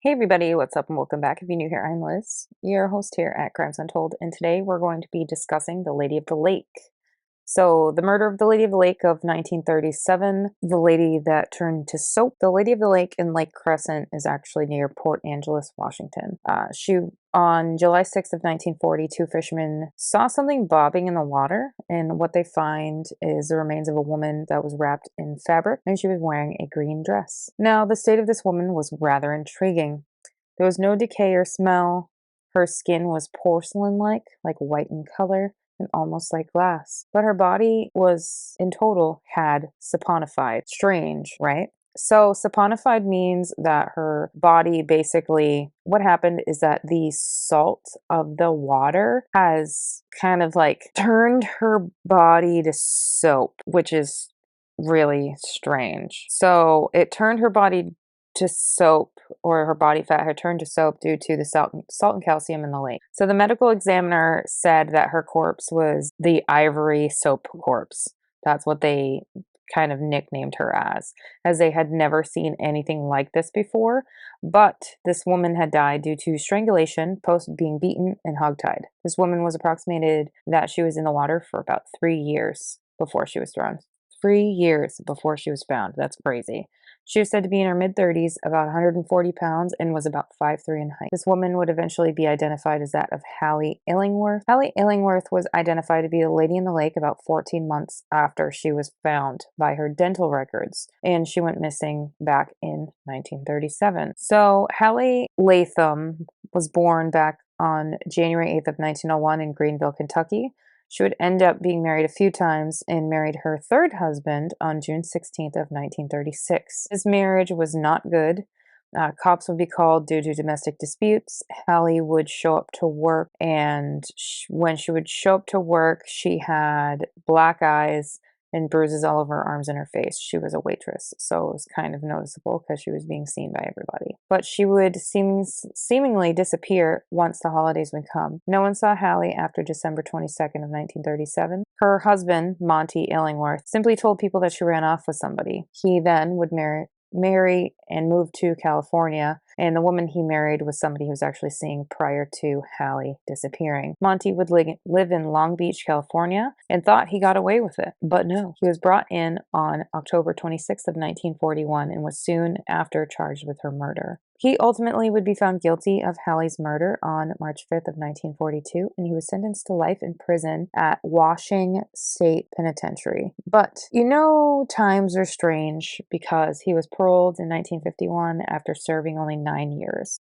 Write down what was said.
Hey everybody, what's up and welcome back. If you're new here, I'm Liz, your host here at Crimes Untold, and today we're going to be discussing the Lady of the Lake. So, the murder of the Lady of the Lake of 1937, the lady that turned to soap. The Lady of the Lake in Lake Crescent is actually near Port Angeles, Washington. On July 6th of 1940, two fishermen saw something bobbing in the water, and what they find is the remains of a woman that was wrapped in fabric, and she was wearing a green dress. Now, the state of this woman was rather intriguing. There was no decay or smell. Her skin was porcelain-like, like white in color, and almost like glass. But her body was, in total, had saponified. Strange, right? So saponified means that her body basically, what happened is that the salt of the water has kind of like turned her body to soap, which is really strange. So it turned her body to soap, or her body fat had turned to soap due to the salt and calcium in the lake. So the medical examiner said that her corpse was the ivory soap corpse. That's what they kind of nicknamed her as they had never seen anything like this before. But this woman had died due to strangulation post being beaten and hogtied. This woman was approximated that she was in the water for about 3 years before she was thrown. 3 years before she was found. That's crazy. She was said to be in her mid-30s, about 140 pounds, and was about 5'3" in height. This woman would eventually be identified as that of Hallie Illingworth. Hallie Illingworth was identified to be the lady in the lake about 14 months after she was found by her dental records, and she went missing back in 1937. So Hallie Latham was born back on January 8th of 1901 in Greenville, Kentucky. She would end up being married a few times and married her third husband on June 16th of 1936. His marriage was not good. Cops would be called due to domestic disputes. Hallie would show up to work, and when she would show up to work, she had black eyes and bruises all over her arms and her face. She was a waitress, so it was kind of noticeable because she was being seen by everybody. But she would seemingly disappear once the holidays would come. No one saw Hallie after December 22nd of 1937. Her husband, Monty Illingworth, simply told people that she ran off with somebody. He then would marry and move to California, and the woman he married was somebody he was actually seeing prior to Hallie disappearing. Monty would live in Long Beach, California, and thought he got away with it, but no. He was brought in on October 26th of 1941 and was soon after charged with her murder. He ultimately would be found guilty of Hallie's murder on March 5th of 1942, and he was sentenced to life in prison at Washing State Penitentiary. But, times are strange because he was paroled in 1951 after serving only 9 years.